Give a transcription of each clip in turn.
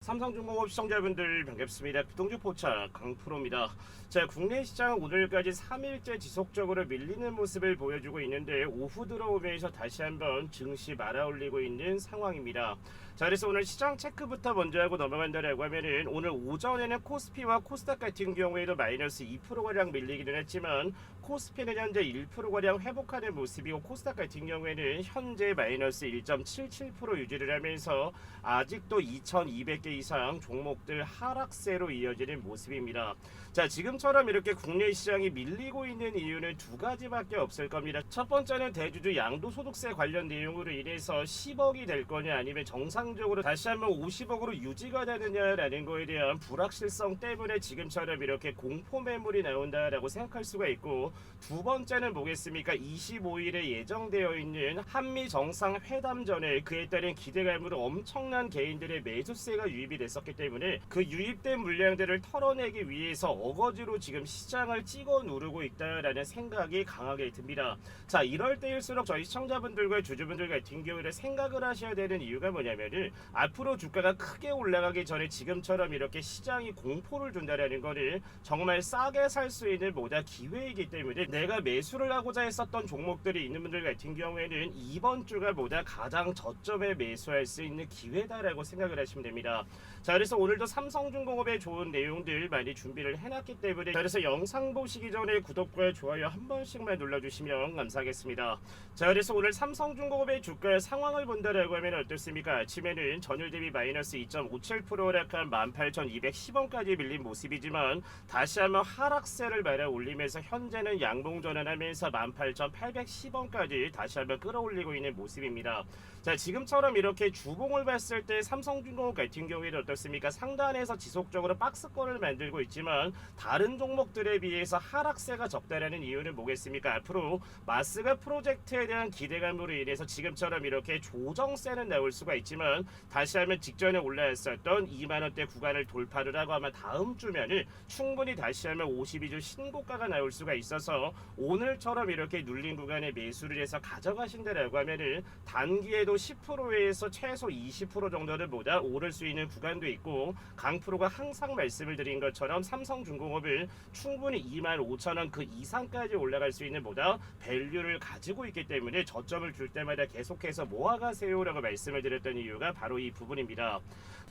삼성중공업 시청자분들 반갑습니다. 비동주 포착 강프로입니다. 자, 국내 시장 오늘까지 3일째 지속적으로 밀리는 모습을 보여주고 있는데 오후 들어오면서 다시 한번 증시 말아올리고 있는 상황입니다. 자, 그래서 오늘 시장 체크부터 먼저 하고 넘어간다라고 하면은 오늘 오전에는 코스피와 코스닥 같은 경우에도 마이너스 2%가량 밀리기는 했지만 코스피는 현재 1%가량 회복하는 모습이고 코스닥 같은 경우에는 현재 마이너스 1.77% 유지를 하면서 아직도 2200개 이상 종목들 하락세로 이어지는 모습입니다. 자, 지금처럼 이렇게 국내 시장이 밀리고 있는 이유는 두 가지밖에 없을 겁니다. 첫 번째는 대주주 양도소득세 관련 내용으로 인해서 10억이 될 거냐 아니면 정상적으로 다시 한번 50억으로 유지가 되느냐라는 거에 대한 불확실성 때문에 지금처럼 이렇게 공포 매물이 나온다라고 생각할 수가 있고, 두 번째는 뭐겠습니까? 25일에 예정되어 있는 한미 정상회담 전에 그에 따른 기대감으로 엄청난 개인들의 매수세가 유입이 됐었기 때문에 그 유입된 물량들을 털어내기 위해서 어거지로 지금 시장을 찍어 누르고 있다라는 생각이 강하게 듭니다. 자, 이럴 때일수록 저희 시청자분들과 주주분들 같은 경우에 생각을 하셔야 되는 이유가 뭐냐면은 앞으로 주가가 크게 올라가기 전에 지금처럼 이렇게 시장이 공포를 준다라는 거는 정말 싸게 살 수 있는 모자 기회이기 때문에 내가 매수를 하고자 했었던 종목들이 있는 분들 같은 경우에는 이번 주가 모자 가장 저점에 매수할 수 있는 기회다라고 생각을 하시면 됩니다. 자, 그래서 오늘도 삼성중공업의 좋은 내용들 많이 준비를 해놨기 때문에, 자, 그래서 영상 보시기 전에 구독과 좋아요 한 번씩만 눌러주시면 감사하겠습니다. 자, 그래서 오늘 삼성중공업의 주가 상황을 본다라고 하면 어떻습니까? 아침에는 전일 대비 마이너스 2.57% 하락한 18,210원까지 밀린 모습이지만 다시 한번 하락세를 말아 올리면서 현재는 양봉 전환하면서 18,810원까지 다시 한번 끌어올리고 있는 모습입니다. 자, 지금처럼 이렇게 주봉을 봤을 때 삼성중공업 같은 경우에는 어떻습니까? 상단에서 지속적으로 박스권을 만들고 있지만 다른 종목들에 비해서 하락세가 적다라는 이유는 뭐겠습니까? 앞으로 마스가 프로젝트에 대한 기대감으로 인해서 지금처럼 이렇게 조정세는 나올 수가 있지만 다시 하면 직전에 올라왔었던 2만원대 구간을 돌파를 하고 아마 다음 주면은 충분히 다시 하면 52주 신고가가 나올 수가 있어서 오늘처럼 이렇게 눌린 구간에 매수를 해서 가져가신다라고 하면은 단기에도 10%에서 최소 20% 정도를 보다 오를 수 있는 구간도 있고, 강프로가 항상 말씀을 드린 것처럼 삼성중공업을 충분히 25,000원 그 이상까지 올라갈 수 있는 보다 밸류를 가지고 있기 때문에 저점을 줄 때마다 계속해서 모아가세요 라고 말씀을 드렸던 이유가 바로 이 부분입니다.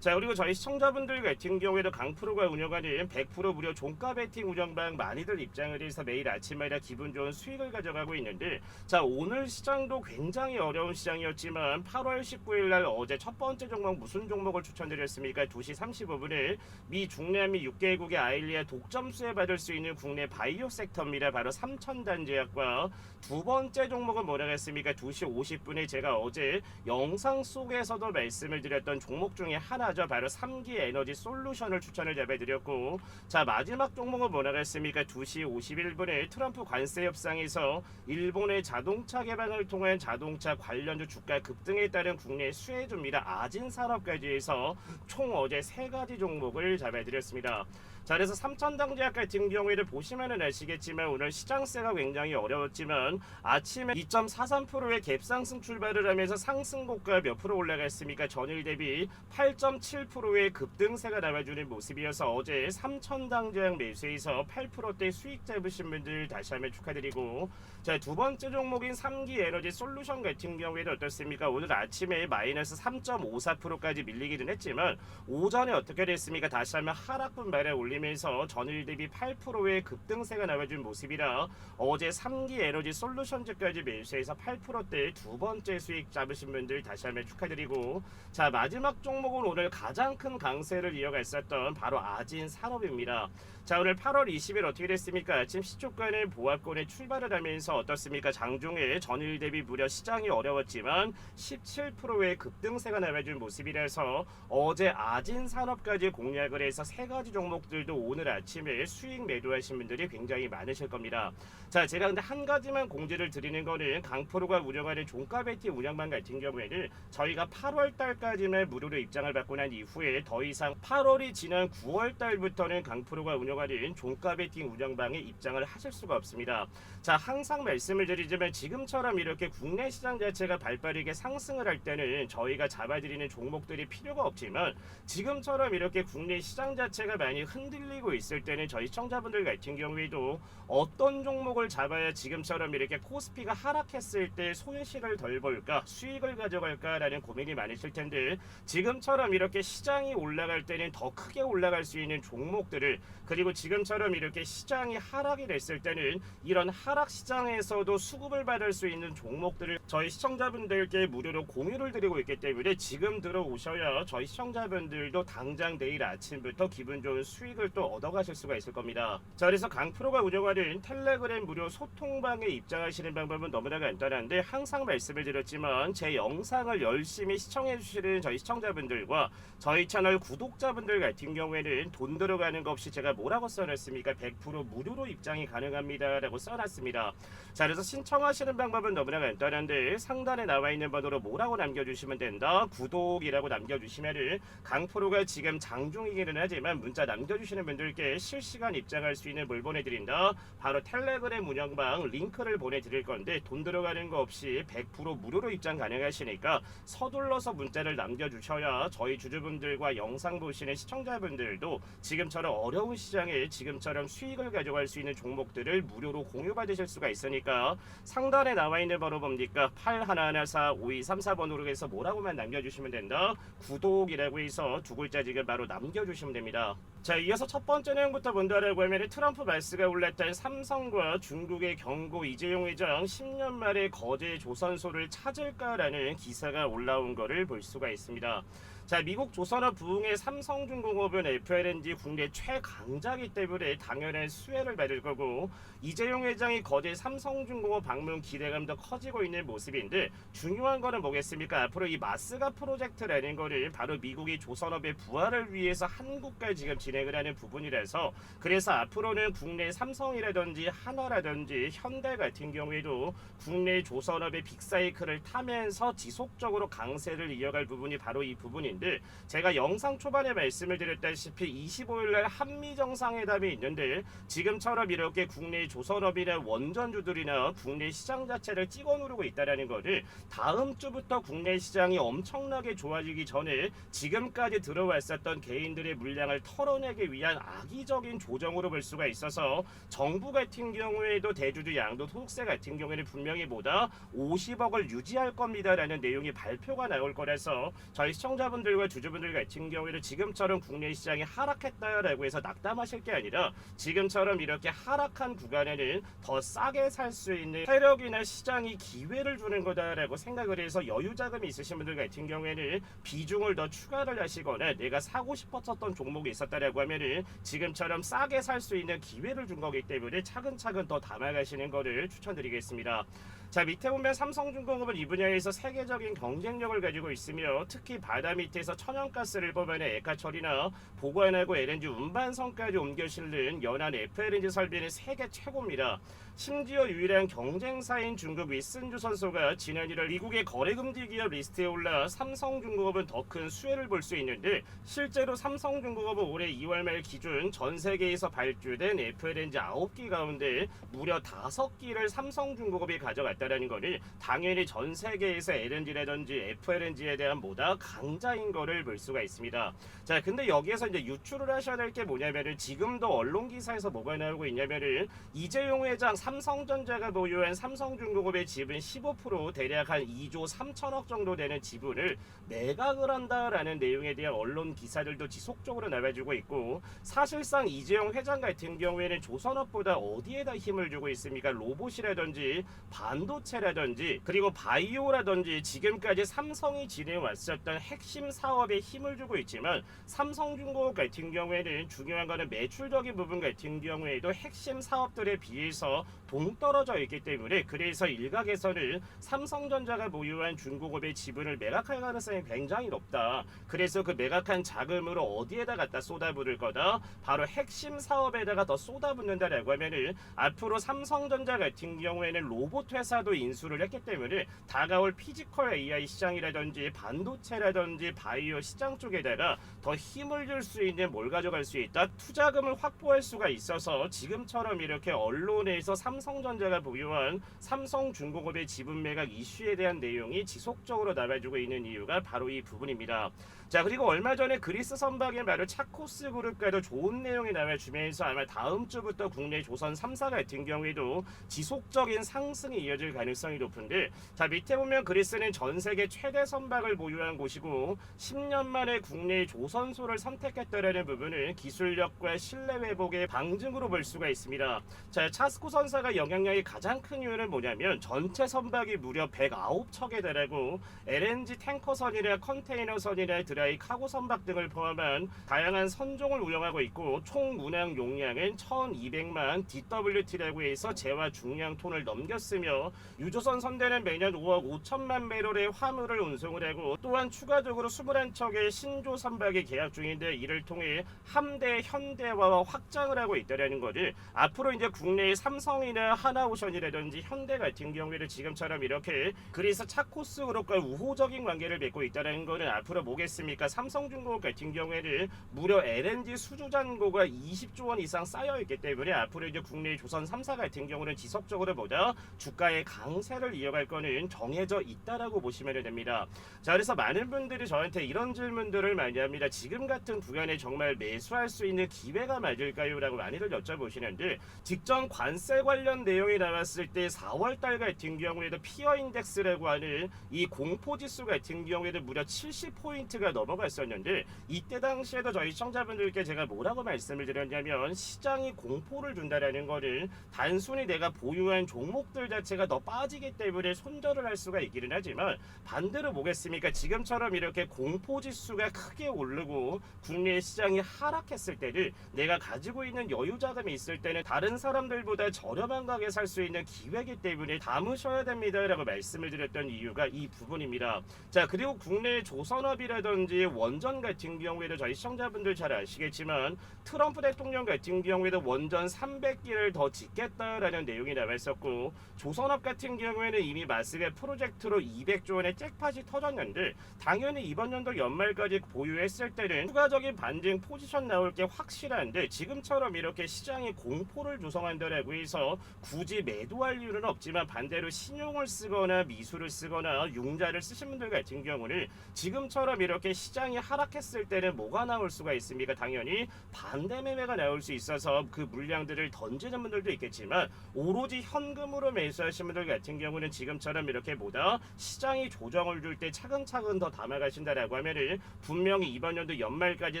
자, 그리고 저희 시청자분들 같은 경우에도 강프로가 운영하는 100% 무료 종가 베팅 운영방 많이들 입장을 해서 매일 아침마다 기분 좋은 수익을 가져가고 있는데, 자, 오늘 시장도 굉장히 어려운 시장이었지만 8월 19일 날 어제 첫 번째 종목 무슨 종목을 추천드렸습니까? 2시 35분에 미 중남미 6개국의 아일리아 독점 수혜받을 수 있는 국내 바이오 섹터입니다. 바로 삼천단제약과 두 번째 종목은 뭐라고 했습니까? 2시 50분에 제가 어제 영상 속에서도 말씀을 드렸던 종목 중에 하나죠. 바로 3기 에너지 솔루션을 추천을 잡아드렸고, 자, 마지막 종목은 뭐라고 했습니까? 2시 51분에 트럼프 관세 협상에서 일본의 자동차 개발을 통한 자동차 관련주 주가 급등에 따른 국내 수혜주입니다. 아진산업까지 해서 총 어제 3가지 종목을 잡아드렸습니다. 자, 그래서 삼천당제약 같은 경우에는 보시면은 아시겠지만 오늘 시장세가 굉장히 어려웠지만 아침에 2.43%의 갭상승 출발을 하면서 상승고가 몇 프로 올라갔습니까? 전일 대비 8.7%의 급등세가 나와주는 모습이어서 어제 삼천당제약 매수에서 8%대 수익 잡으신 분들 다시 한번 축하드리고, 자, 두 번째 종목인 3기 에너지 솔루션 같은 경우에는 어떻습니까? 오늘 아침에 마이너스 3.54%까지 밀리기는 했지만 오전에 어떻게 됐습니까? 다시 한번 하락분 말에 올리면서 전일 대비 8%의 급등세가 나와준 모습이라 어제 3기 에너지 솔루션즈까지 매수해서 8%대 두 번째 수익 잡으신 분들 다시 한번 축하드리고, 자, 마지막 종목은 오늘 가장 큰 강세를 이어갔었던 바로 아진산업입니다. 자, 오늘 8월 20일 어떻게 됐습니까? 아침 시초가는 보합권에 출발을 하면서 어떻습니까? 장중에 전일 대비 무려 시장이 어려웠지만 17%의 급등세가 나와준 모습이라서 어제 아진산업까지 공략을 해서 3가지 종목들 분들도 오늘 아침에 수익 매도하신 분들이 굉장히 많으실 겁니다. 자, 제가 근데 한 가지만 공지를 드리는 거는 강프로가 운영하는 종가 베티 운영방 같은 경우에는 저희가 8월 달까지만 무료로 입장을 받고 난 이후에 더 이상 8월이 지난 9월 달부터는 강프로가 운영하는 종가 베팅 운영방에 입장을 하실 수가 없습니다. 자, 항상 말씀을 드리지만 지금처럼 이렇게 국내 시장 자체가 발빠르게 상승을 할 때는 저희가 잡아드리는 종목들이 필요가 없지만 지금처럼 이렇게 국내 시장 자체가 많이 흔들리고 있을 때는 저희 시청자분들 같은 경우에도 어떤 종목을 잡아야 지금처럼 이렇게 코스피가 하락했을 때 손실을 덜 볼까, 수익을 가져갈까라는 고민이 많으실 텐데 지금처럼 이렇게 시장이 올라갈 때는 더 크게 올라갈 수 있는 종목들을, 그리고 지금처럼 이렇게 시장이 하락이 됐을 때는 이런 하락 시장에서도 수급을 받을 수 있는 종목들을 저희 시청자분들께 무료로 공유를 드리고 있기 때문에 지금 들어오셔야 저희 시청자분들도 당장 내일 아침부터 기분 좋은 수익을 또 얻어가실 수가 있을 겁니다. 자, 그래서 강프로가 운영하는 텔레그램 무료 소통방에 입장하시는 방법은 너무나 간단한데 항상 말씀을 드렸지만 제 영상을 열심히 시청해 주시는 저희 시청자분들과 저희 채널 구독자분들 같은 경우에는 돈 들어가는 거 없이 제가 뭐라고 써놨습니까? 100% 무료로 입장이 가능합니다 라고 써놨습니다. 자, 그래서 신청하시는 방법은 너무나 간단한데 상단에 나와 있는 번호로 뭐라고 남겨주시면 된다. 구독이라고 남겨주시면은 강프로가 지금 장중이기는 하지만 문자 남겨주시는 분들께 실시간 입장할 수 있는 뭘 보내드린다. 바로 텔레그램 운영방 링크를 보내드릴 건데 돈 들어가는 거 없이 100% 무료로 입장 가능하시니까 서둘러서 문자를 남겨주셔야 저희 주주분들과 영상 보시는 시청자분들도 지금처럼 어려운 시장에 지금처럼 수익을 가져갈 수 있는 종목들을 무료로 공유받으실 수가 있으니까 상단에 나와 있는 번호 뭡니까? 81145234번으로 해서 뭐라고만 남겨주시면 된다. 구독이라고 해서 두 글자 지금 바로 남겨주시면 됩니다. 자, 이어서 첫 번째 내용부터 본다라고 하면 트럼프 말스가 올랐던 삼성과 중국의 경고 이재용 회장 10년 만에 거제 조선소를 찾을까라는 기사가 올라온 것을 볼 수가 있습니다. 자, 미국 조선업 부흥의 삼성중공업은 FLNG 국내 최강자이기 때문에 당연한 수혜를 받을 거고 이재용 회장이 거제 삼성중공업 방문 기대감도 커지고 있는 모습인데 중요한 거는 뭐겠습니까? 앞으로 이 마스가 프로젝트라는 거는 바로 미국이 조선업의 부활을 위해서 한국과 지금 진행을 하는 부분이라서 그래서 앞으로는 국내 삼성이라든지 한화라든지 현대 같은 경우에도 국내 조선업의 빅사이클을 타면서 지속적으로 강세를 이어갈 부분이 바로 이 부분인데 제가 영상 초반에 말씀을 드렸다시피 25일날 한미정상회담이 있는데 지금처럼 이렇게 국내 조선업이나 원전주들이나 국내 시장 자체를 찍어 누르고 있다는 것을 다음 주부터 국내 시장이 엄청나게 좋아지기 전에 지금까지 들어왔었던 개인들의 물량을 털어내기 위한 악의적인 조정으로 볼 수가 있어서 정부 같은 경우에도 대주주 양도소득세 같은 경우에는 분명히 보다 50억을 유지할 겁니다라는 내용이 발표가 나올 거라서 저희 시청자분들과 주주분들 같은 경우에는 지금처럼 국내 시장이 하락했다라고 해서 낙담하실 게 아니라 지금처럼 이렇게 하락한 구간에는 더 싸게 살 수 있는 세력이나 시장이 기회를 주는 거다라고 생각을 해서 여유 자금이 있으신 분들 같은 경우에는 비중을 더 추가를 하시거나 내가 사고 싶었던 종목이 있었다라고 하면은 지금처럼 싸게 살 수 있는 기회를 준 거기 때문에 차근차근 더 담아가시는 거를 추천드리겠습니다. 자, 밑에 보면 삼성중공업은 이 분야에서 세계적인 경쟁력을 가지고 있으며 특히 바다 밑에서 천연가스를 뽑아내 액화처리나 보관하고 LNG 운반선까지 옮겨 실는 연안 FLNG 설비는 세계 최고입니다. 심지어 유일한 경쟁사인 중국 윗슨주선소가 지난 1월 미국의 거래금지 기업 리스트에 올라 삼성중공업은 더 큰 수혜를 볼 수 있는데 실제로 삼성중공업은 올해 2월 말 기준 전 세계에서 발주된 FLNG 9기 가운데 무려 5기를 삼성중공업이 가져갔다는 것은 당연히 전 세계에서 LNG라든지 FLNG에 대한 보다 강자인 거를 볼 수가 있습니다. 자, 근데 여기에서 이제 유출을 하셔야 될 게 뭐냐면은 지금도 언론 기사에서 뭐가 나오고 있냐면은 이재용 회장 삼성전자가 보유한 삼성중공업의 지분 15% 대략 한 2조 3천억 정도 되는 지분을 매각을 한다라는 내용에 대한 언론 기사들도 지속적으로 나와주고 있고 사실상 이재용 회장 같은 경우에는 조선업보다 어디에다 힘을 주고 있습니까? 로봇이라든지 반도체 반도체라든지 그리고 바이오라든지 지금까지 삼성이 지내왔었던 핵심 사업에 힘을 주고 있지만 삼성중공업 같은 경우에는 중요한 거는 매출적인 부분 같은 경우에도 핵심 사업들에 비해서 동떨어져 있기 때문에 그래서 일각에서는 삼성전자가 보유한 중공업의 지분을 매각할 가능성이 굉장히 높다. 그래서 그 매각한 자금으로 어디에다 갖다 쏟아부을 거다? 바로 핵심 사업에다가 더 쏟아붓는다라고 하면은 앞으로 삼성전자 같은 경우에는 로봇 회사도 인수를 했기 때문에 다가올 피지컬 AI 시장이라든지 반도체라든지 바이오 시장 쪽에다가 더 힘을 줄 수 있는 뭘 가져갈 수 있다? 투자금을 확보할 수가 있어서 지금처럼 이렇게 언론에서 삼성전자가 보유한 삼성중공업의 지분 매각 이슈에 대한 내용이 지속적으로 나와주고 있는 이유가 바로 이 부분입니다. 자, 그리고 얼마 전에 그리스 선박의 바로 차코스 그룹과도 좋은 내용이 나와주면서 아마 다음 주부터 국내 조선 3사 같은 경우에도 지속적인 상승이 이어질 가능성이 높은데, 자, 밑에 보면 그리스는 전 세계 최대 선박을 보유한 곳이고 10년 만에 국내 조선소를 선택했다라는 부분은 기술력과 신뢰 회복의 방증으로 볼 수가 있습니다. 자, 차스코 선사가 영향력이 가장 큰 이유는 뭐냐면 전체 선박이 무려 109척에 달하고 LNG 탱커선이나 컨테이너선이나 드라이 카고 선박 등을 포함한 다양한 선종을 운영하고 있고 총 운항 용량은 1200만 DWT라고 해서 재화 중량 톤을 넘겼으며 유조선 선대는 매년 5억 5천만 배럴의 화물을 운송을 하고 또한 추가적으로 21척의 신조 선박이 계약 중인데 이를 통해 함대 현대화와 확장을 하고 있다는 것을 앞으로 이제 국내의 삼성이나 하나오션이라든지 현대 같은 경우에는 지금처럼 이렇게 그래서 차코스 그룹과 우호적인 관계를 맺고 있다는 것은 앞으로 뭐겠습니까? 삼성중공업 같은 경우에는 무려 LNG 수주 잔고가 20조 원 이상 쌓여 있기 때문에 앞으로 이제 국내 조선 3사 같은 경우는 지속적으로 보다 주가의 강세를 이어갈 거는 정해져 있다라고 보시면 됩니다. 자, 그래서 많은 분들이 저한테 이런 질문들을 많이 합니다. 지금 같은 구간에 정말 매수할 수 있는 기회가 맞을까요? 라고 많이들 여쭤보시는데 직전 관세 관련 내용이 나왔을 때 4월달 같은 경우에도 피어 인덱스라고 하는 이 공포지수 같은 경우에도 무려 70포인트가 넘어갔었는데 이때 당시에도 저희 시청자분들께 제가 뭐라고 말씀을 드렸냐면 시장이 공포를 준다라는 거를 단순히 내가 보유한 종목들 자체가 더 빠지기 때문에 손절을 할 수가 있기는 하지만 반대로 뭐겠습니까? 지금처럼 이렇게 공포지수가 크게 오르고 국내 시장이 하락했을 때는 내가 가지고 있는 여유 자금이 있을 때는 다른 사람들보다 저렴한 가격에 살 수 있는 기회이기 때문에 담으셔야 됩니다 라고 말씀을 드렸던 이유가 이 부분입니다. 자, 그리고 국내 조선업이라든지 원전 같은 경우에도 저희 시청자분들 잘 아시겠지만 트럼프 대통령 같은 경우에도 원전 300기를 더 짓겠다라는 내용이 나와 있었고 조선업 같은 경우에는 이미 마스베 프로젝트로 200조 원의 잭팟이 터졌는데 당연히 이번 연도 연말까지 보유했을 때는 추가적인 반등 포지션 나올 게 확실한데 지금처럼 이렇게 시장이 공포를 조성한다라고 해서 굳이 매도할 이유는 없지만 반대로 신용을 쓰거나 미수를 쓰거나 융자를 쓰신 분들 같은 경우는 지금처럼 이렇게 시장이 하락했을 때는 뭐가 나올 수가 있습니까? 당연히 반대 매매가 나올 수 있어서 그 물량들을 던지는 분들도 있겠지만 오로지 현금으로 매수하신 분들 같은 경우는 지금처럼 이렇게 보다 시장이 조정을 줄 때 차근차근 더 담아가신다라고 하면은 분명히 이번 연도 연말까지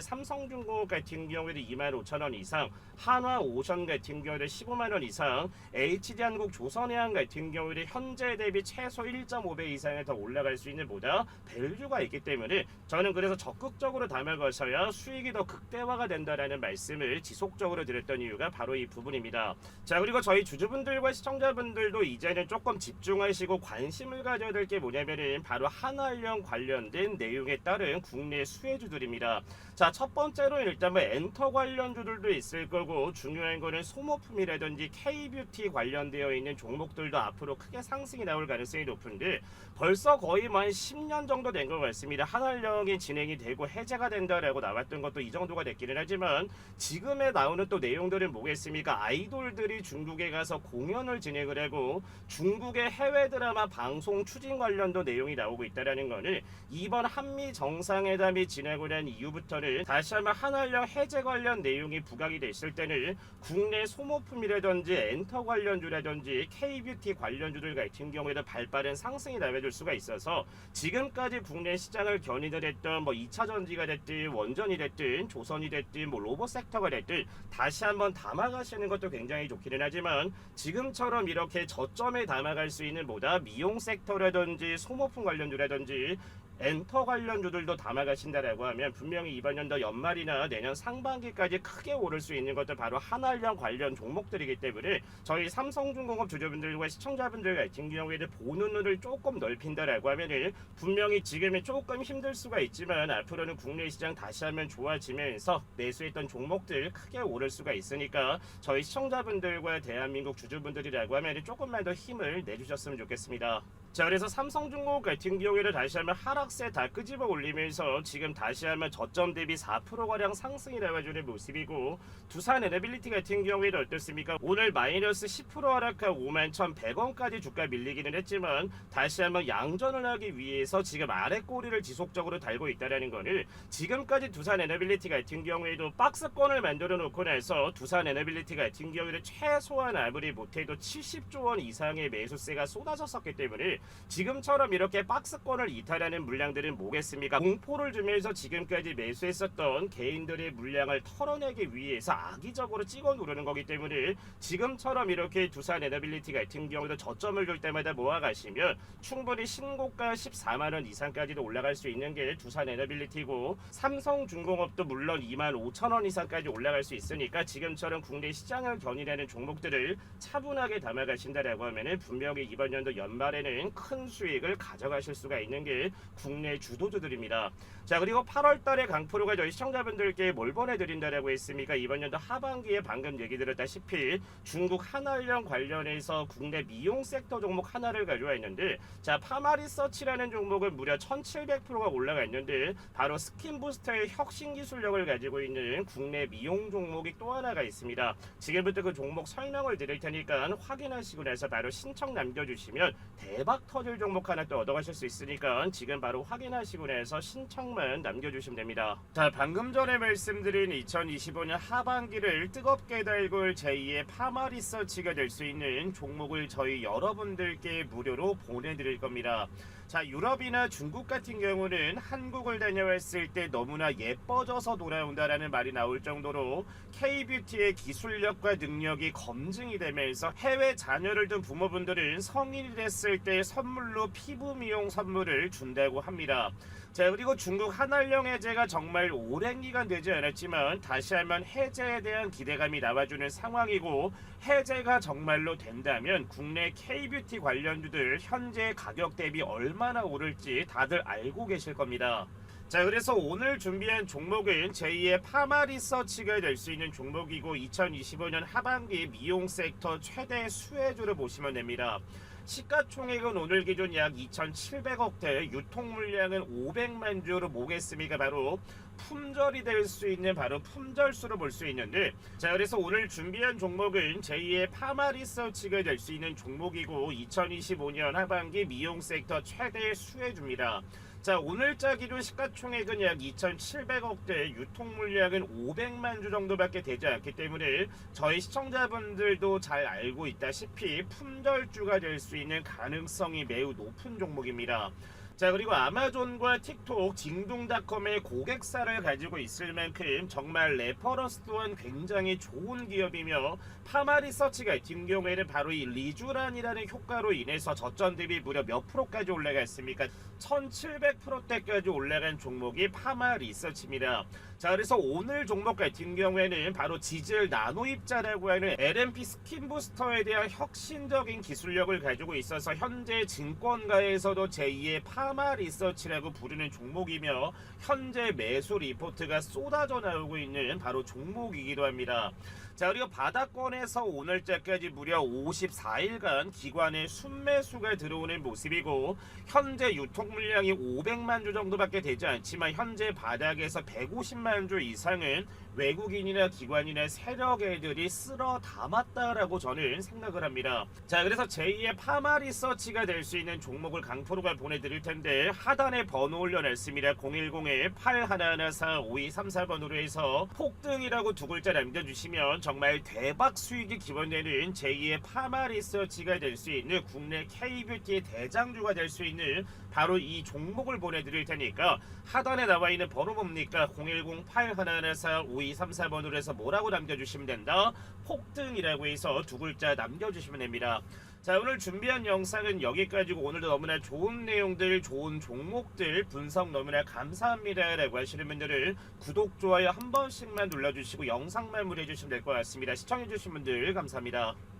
삼성중공업 같은 경우에도 25,000원 이상, 한화오션 같은 경우에도 15만원 이상, HD한국 조선해양 같은 경우에도 현재 대비 최소 1.5배 이상에 더 올라갈 수 있는 보다 밸류가 있기 때문에 저는 그래서 적극적으로 담아가셔야 수익이 더 극대화가 된다라는 말씀을 지속적으로 드렸던 이유가 바로 이 부분입니다. 자, 그리고 저희 주주분들과 시청자분들도 이제는 조금 집중하시고 관심을 가져야 될 게 뭐냐면은 바로 한화형 관련된 내용에 따른 국내 수혜주들입니다. 자, 첫 번째로 일단 뭐 엔터 관련주들도 있을 거고 중요한 거는 소모품이라든지 K뷰티 관련되어 있는 종목들도 앞으로 크게 상승이 나올 가능성이 높은데 벌써 거의 뭐 한 10년 정도 된 것 같습니다. 한화형이 진행이 되고 해제가 된다라고 나왔던 것도 이 정도가 됐기는 하지만 지금에 나오는 또 내용들은 뭐겠습니까? 아이돌들이 중국에 가서 공연을 진행을 하고 중국의 해외 드라마 방송 추진 관련도 내용이 나오고 있다라는 거는 이번 한미 정상회담이 지나고 난 이후부터는 다시 한번 한화형 해제 관련 내용이 부각이 됐을 때는 국내 소모품이라든지 엔터 관련주라든지 K뷰티 관련주들 같은 경우에도 발빠른 상승이 나와줄 수가 있어서 지금까지 국내 시장을 견인을 했던 뭐 2차 전지가 됐든 원전이 됐든 조선이 됐든 뭐 로봇 섹터가 됐든 다시 한번 담아가시는 것도 굉장히 좋기는 하지만 지금처럼 이렇게 저점에 충분히 담아갈 수 있는 미용 섹터라든지 소모품 관련주라든지 엔터 관련주들도 담아가신다라고 하면 분명히 이번 연도 연말이나 내년 상반기까지 크게 오를 수 있는 것도 바로 한알령 관련 종목들이기 때문에 저희 삼성중공업 주주분들과 시청자분들 같은 경우에는 보는 눈을 조금 넓힌다라고 하면 분명히 지금은 조금 힘들 수가 있지만 앞으로는 국내 시장 다시 한번 좋아지면서 매수했던 종목들 크게 오를 수가 있으니까 저희 시청자분들과 대한민국 주주분들이라고 하면 조금만 더 힘을 내주셨으면 좋겠습니다. 자, 그래서 삼성중공업 같은 경우에는 다시 한번 하락세 다 끄집어 올리면서 지금 다시 한번 저점 대비 4%가량 상승이 나와주는 모습이고, 두산 에너빌리티 같은 경우에는 어떻습니까? 오늘 마이너스 10% 하락한 51,100원까지 주가 밀리기는 했지만 다시 한번 양전을 하기 위해서 지금 아래 꼬리를 지속적으로 달고 있다는 거는 지금까지 두산 에너빌리티 같은 경우에도 박스권을 만들어 놓고 나서 두산 에너빌리티 같은 경우에는 최소한 아무리 못해도 70조 원 이상의 매수세가 쏟아졌었기 때문에 지금처럼 이렇게 박스권을 이탈하는 물량들은 뭐겠습니까? 공포를 주면서 지금까지 매수했었던 개인들의 물량을 털어내기 위해서 악의적으로 찍어 누르는 거기 때문에 지금처럼 이렇게 두산 에너빌리티 같은 경우도 저점을 줄 때마다 모아가시면 충분히 신고가 14만원 이상까지도 올라갈 수 있는 게 두산 에너빌리티고, 삼성중공업도 물론 25,000원 이상까지 올라갈 수 있으니까 지금처럼 국내 시장을 견인하는 종목들을 차분하게 담아가신다라고 하면 분명히 이번 연도 연말에는 큰 수익을 가져가실 수가 있는 게 국내 주도주들입니다. 자, 그리고 8월달에 강프로가 저희 시청자분들께 뭘 보내드린다라고 했습니까? 이번 연도 하반기에 방금 얘기 드렸다시피 중국 한알령 관련해서 국내 미용 섹터 종목 하나를 가져와 있는데, 자, 파마리서치라는 종목은 무려 1700%가 올라가 있는데 바로 스킨부스터의 혁신 기술력을 가지고 있는 국내 미용 종목이 또 하나가 있습니다. 지금부터 그 종목 설명을 드릴 테니까 확인하시고 나서 바로 신청 남겨주시면 대박 터질 종목 하나 또 얻어가실 수 있으니까 지금 바로 확인하시고 나서 신청만 남겨주시면 됩니다. 자, 방금 전에 말씀드린 2025년 하반기를 뜨겁게 달굴 제2의 파마리서치가 될 수 있는 종목을 저희 여러분들께 무료로 보내드릴 겁니다. 자, 유럽이나 중국 같은 경우는 한국을 다녀왔을 때 너무나 예뻐져서 돌아온다라는 말이 나올 정도로 K뷰티의 기술력과 능력이 검증이 되면서 해외 자녀를 둔 부모분들은 성인이 됐을 때 선물로 피부 미용 선물을 준다고 합니다. 자, 그리고 중국 한알령 해제가 정말 오랜 기간 되지 않았지만 다시 한번 해제에 대한 기대감이 나와주는 상황이고, 해제가 정말로 된다면 국내 K뷰티 관련주들 현재 가격 대비 얼마나 오를지 다들 알고 계실 겁니다. 자, 그래서 오늘 준비한 종목은 제2의 파마리서치가 될 수 있는 종목이고 2025년 하반기 미용 섹터 최대 수혜주를 보시면 됩니다. 시가총액은 오늘 기준 약 2,700억대, 유통 물량은 500만 주로 보겠습니까? 바로 품절이 될 수 있는 바로 품절수로 볼 수 있는데, 자, 그래서 오늘 준비한 종목은 제2의 파마리서치가 될 수 있는 종목이고 2025년 하반기 미용 섹터 최대 수혜주입니다. 자, 오늘자 기준 시가총액은 약 2,700억대, 유통 물량은 500만 주 정도밖에 되지 않기 때문에 저희 시청자분들도 잘 알고 있다시피 품절주가 될 수 있는 가능성이 매우 높은 종목입니다. 자, 그리고 아마존과 틱톡, 징둥닷컴의 고객사를 가지고 있을 만큼 정말 레퍼런스 또한 굉장히 좋은 기업이며, 파마리서치 같은 경우에는 바로 이 리쥬란이라는 효과로 인해서 저점 대비 무려 몇 프로까지 올라갔습니까? 1700%대까지 올라간 종목이 파마리서치입니다. 자, 그래서 오늘 종목 같은 경우에는 바로 지젤 나노입자라고 하는 LNP 스킨부스터에 대한 혁신적인 기술력을 가지고 있어서 현재 증권가에서도 제2의 파마리서치라고 부르는 종목이며 현재 매수 리포트가 쏟아져 나오고 있는 바로 종목이기도 합니다. 자, 그리고 바닥권에서 오늘자까지 무려 54일간 기관의 순매수가 들어오는 모습이고, 현재 유통 물량이 500만 주 정도밖에 되지 않지만 현재 바닥에서 150만 주 이상은 외국인이나 기관이나 세력 애들이 쓸어 담았다라고 저는 생각을 합니다. 자, 그래서 제2의 파마리서치가 될 수 있는 종목을 강프로가 보내드릴 텐데, 하단에 번호 올려놨습니다. 010-8114-5234번으로 해서 폭등이라고 두 글자 남겨주시면 정말 대박 수익이 기원되는 제2의 파마리서치가 될 수 있는 국내 K뷰티의 대장주가 될 수 있는 바로 이 종목을 보내드릴 테니까 하단에 나와 있는 번호 뭡니까? 010-8114-5234 2, 3, 4번으로 해서 뭐라고 남겨주시면 된다. 폭등이라고 해서 두 글자 남겨주시면 됩니다. 자, 오늘 준비한 영상은 여기까지고 오늘도 너무나 좋은 내용들, 좋은 종목들 분석 너무나 감사합니다 라고 하시는 분들은 구독, 좋아요 한 번씩만 눌러주시고 영상 마무리해 주시면 될 것 같습니다. 시청해 주신 분들 감사합니다.